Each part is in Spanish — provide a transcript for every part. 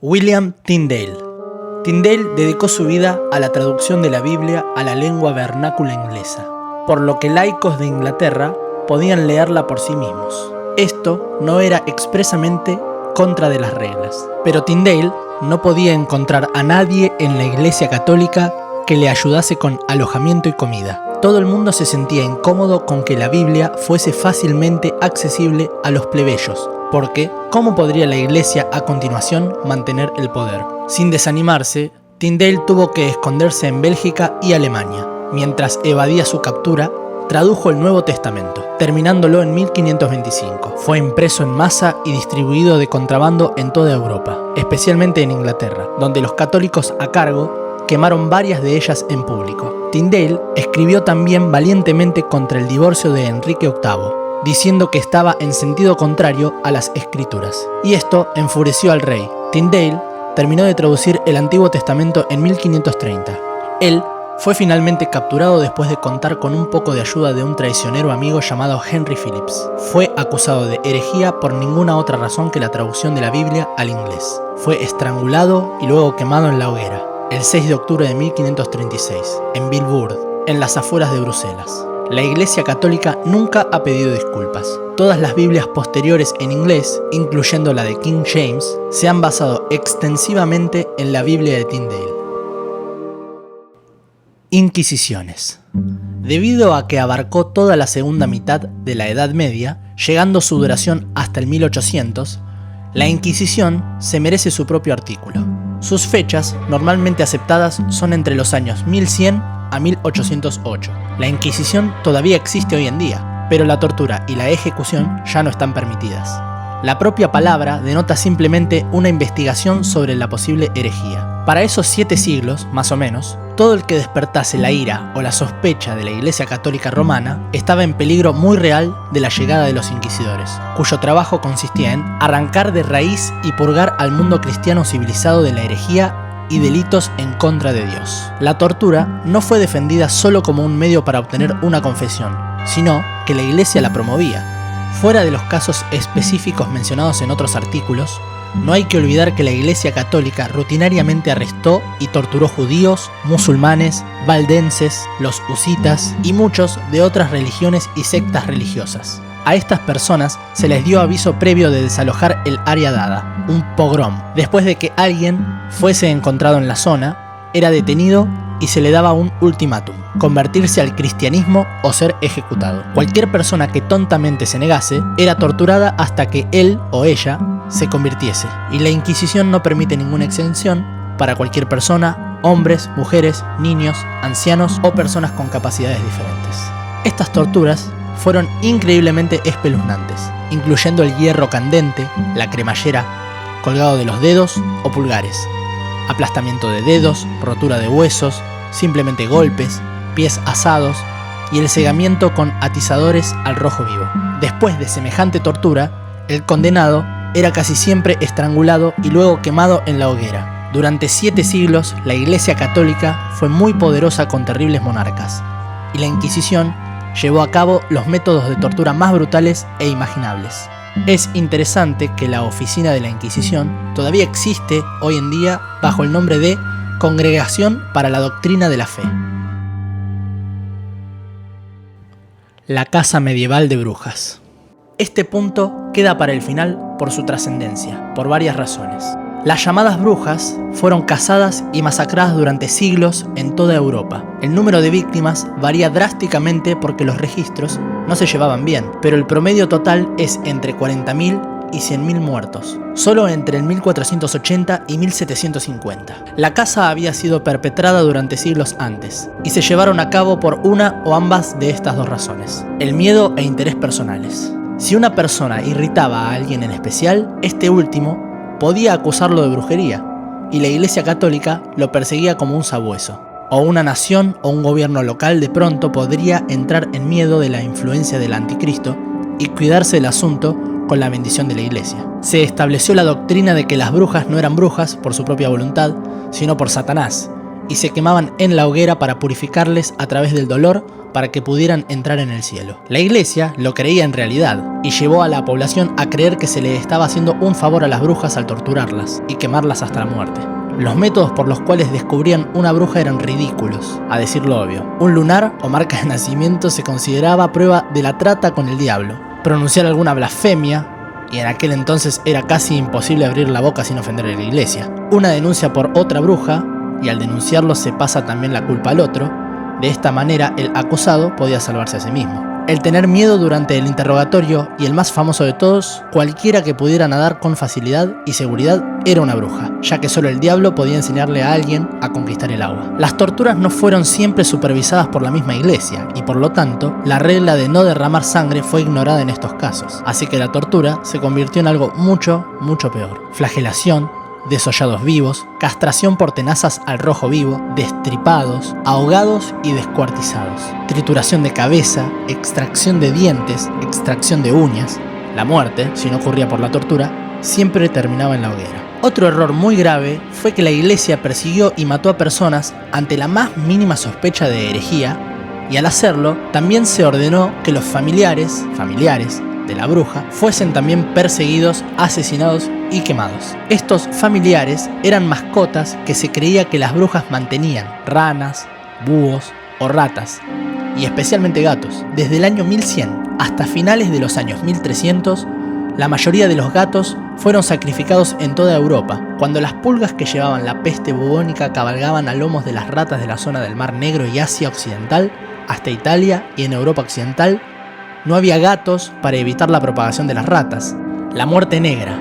William Tyndale. Tyndale dedicó su vida a la traducción de la Biblia a la lengua vernácula inglesa, por lo que laicos de Inglaterra podían leerla por sí mismos. Esto no era expresamente contra de las reglas, pero Tyndale no podía encontrar a nadie en la Iglesia Católica que le ayudase con alojamiento y comida. Todo el mundo se sentía incómodo con que la Biblia fuese fácilmente accesible a los plebeyos, porque ¿cómo podría la Iglesia a continuación mantener el poder? Sin desanimarse, Tyndale tuvo que esconderse en Bélgica y Alemania. Mientras evadía su captura, tradujo el Nuevo Testamento, terminándolo en 1525. Fue impreso en masa y distribuido de contrabando en toda Europa, especialmente en Inglaterra, donde los católicos a cargo quemaron varias de ellas en público. Tyndale escribió también valientemente contra el divorcio de Enrique VIII, diciendo que estaba en sentido contrario a las Escrituras. Y esto enfureció al rey. Tyndale terminó de traducir el Antiguo Testamento en 1530. Él fue finalmente capturado después de contar con un poco de ayuda de un traicionero amigo llamado Henry Phillips. Fue acusado de herejía por ninguna otra razón que la traducción de la Biblia al inglés. Fue estrangulado y luego quemado en la hoguera, el 6 de octubre de 1536, en Vilvoorde, en las afueras de Bruselas. La Iglesia Católica nunca ha pedido disculpas. Todas las Biblias posteriores en inglés, incluyendo la de King James, se han basado extensivamente en la Biblia de Tyndale. Inquisiciones. Debido a que abarcó toda la segunda mitad de la Edad Media, llegando su duración hasta el 1800, la Inquisición se merece su propio artículo. Sus fechas, normalmente aceptadas, son entre los años 1100 a 1808. La Inquisición todavía existe hoy en día, pero la tortura y la ejecución ya no están permitidas. La propia palabra denota simplemente una investigación sobre la posible herejía. Para esos 7 siglos, más o menos, todo el que despertase la ira o la sospecha de la Iglesia Católica Romana estaba en peligro muy real de la llegada de los inquisidores, cuyo trabajo consistía en arrancar de raíz y purgar al mundo cristiano civilizado de la herejía y delitos en contra de Dios. La tortura no fue defendida solo como un medio para obtener una confesión, sino que la Iglesia la promovía. Fuera de los casos específicos mencionados en otros artículos, no hay que olvidar que la Iglesia Católica rutinariamente arrestó y torturó judíos, musulmanes, valdenses, los husitas y muchos de otras religiones y sectas religiosas. A estas personas se les dio aviso previo de desalojar el área dada, un pogrom. Después de que alguien fuese encontrado en la zona, era detenido y se le daba un ultimátum: convertirse al cristianismo o ser ejecutado. Cualquier persona que tontamente se negase era torturada hasta que él o ella se convirtiese, y la Inquisición no permite ninguna exención para cualquier persona, hombres, mujeres, niños, ancianos o personas con capacidades diferentes. Estas torturas fueron increíblemente espeluznantes, incluyendo el hierro candente, la cremallera, colgado de los dedos o pulgares, aplastamiento de dedos, rotura de huesos, simplemente golpes, pies asados y el cegamiento con atizadores al rojo vivo. Después de semejante tortura, el condenado era casi siempre estrangulado y luego quemado en la hoguera. Durante 7 siglos, la Iglesia Católica fue muy poderosa con terribles monarcas, y la Inquisición llevó a cabo los métodos de tortura más brutales e imaginables. Es interesante que la oficina de la Inquisición todavía existe hoy en día bajo el nombre de Congregación para la Doctrina de la Fe. La Casa Medieval de Brujas. Este punto queda para el final por su trascendencia, por varias razones. Las llamadas brujas fueron cazadas y masacradas durante siglos en toda Europa. El número de víctimas varía drásticamente porque los registros no se llevaban bien, pero el promedio total es entre 40.000 y 100.000 muertos, solo entre el 1480 y 1750. La caza había sido perpetrada durante siglos antes, y se llevaron a cabo por una o ambas de estas dos razones: el miedo e interés personales. Si una persona irritaba a alguien en especial, este último podía acusarlo de brujería, y la Iglesia Católica lo perseguía como un sabueso. O una nación o un gobierno local de pronto podría entrar en miedo de la influencia del anticristo y cuidarse del asunto con la bendición de la Iglesia. Se estableció la doctrina de que las brujas no eran brujas por su propia voluntad, sino por Satanás, y se quemaban en la hoguera para purificarles a través del dolor para que pudieran entrar en el cielo. La iglesia lo creía en realidad y llevó a la población a creer que se le estaba haciendo un favor a las brujas al torturarlas y quemarlas hasta la muerte. Los métodos por los cuales descubrían una bruja eran ridículos, a decir lo obvio. Un lunar o marca de nacimiento se consideraba prueba de la trata con el diablo. Pronunciar alguna blasfemia, y en aquel entonces era casi imposible abrir la boca sin ofender a la iglesia. Una denuncia por otra bruja, y al denunciarlo se pasa también la culpa al otro. De esta manera el acusado podía salvarse a sí mismo. El tener miedo durante el interrogatorio, y el más famoso de todos, cualquiera que pudiera nadar con facilidad y seguridad era una bruja, ya que solo el diablo podía enseñarle a alguien a conquistar el agua. Las torturas no fueron siempre supervisadas por la misma iglesia, y por lo tanto, la regla de no derramar sangre fue ignorada en estos casos, así que la tortura se convirtió en algo mucho peor. Flagelación, desollados vivos, castración por tenazas al rojo vivo, destripados, ahogados y descuartizados, trituración de cabeza, extracción de dientes, extracción de uñas. La muerte, si no ocurría por la tortura, siempre terminaba en la hoguera. Otro error muy grave fue que la iglesia persiguió y mató a personas ante la más mínima sospecha de herejía, y al hacerlo también se ordenó que los familiares de la bruja fuesen también perseguidos, asesinados y quemados. Estos familiares eran mascotas que se creía que las brujas mantenían: ranas, búhos o ratas, y especialmente gatos. Desde el año 1100 hasta finales de los años 1300, la mayoría de los gatos fueron sacrificados en toda Europa. Cuando las pulgas que llevaban la peste bubónica cabalgaban a lomos de las ratas de la zona del Mar Negro y Asia Occidental hasta Italia y en Europa Occidental, no había gatos para evitar la propagación de las ratas. La muerte negra,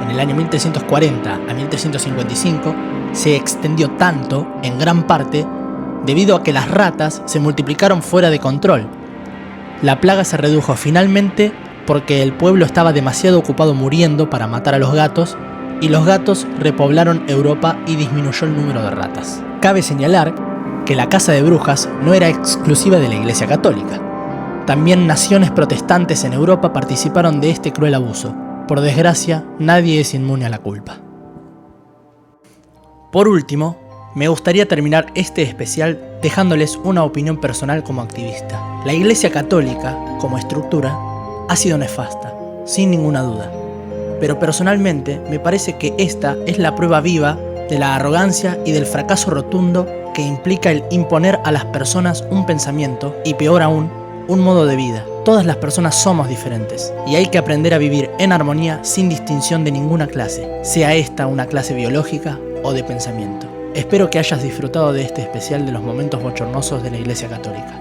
en el año 1340 a 1355, se extendió tanto, en gran parte, debido a que las ratas se multiplicaron fuera de control. La plaga se redujo finalmente porque el pueblo estaba demasiado ocupado muriendo para matar a los gatos, y los gatos repoblaron Europa y disminuyó el número de ratas. Cabe señalar que la caza de brujas no era exclusiva de la Iglesia Católica. También naciones protestantes en Europa participaron de este cruel abuso. Por desgracia, nadie es inmune a la culpa. Por último, me gustaría terminar este especial dejándoles una opinión personal como activista. La Iglesia Católica, como estructura, ha sido nefasta, sin ninguna duda. Pero personalmente me parece que esta es la prueba viva de la arrogancia y del fracaso rotundo que implica el imponer a las personas un pensamiento y, peor aún, un modo de vida. Todas las personas somos diferentes y hay que aprender a vivir en armonía sin distinción de ninguna clase, sea esta una clase biológica o de pensamiento. Espero que hayas disfrutado de este especial de los momentos bochornosos de la Iglesia Católica.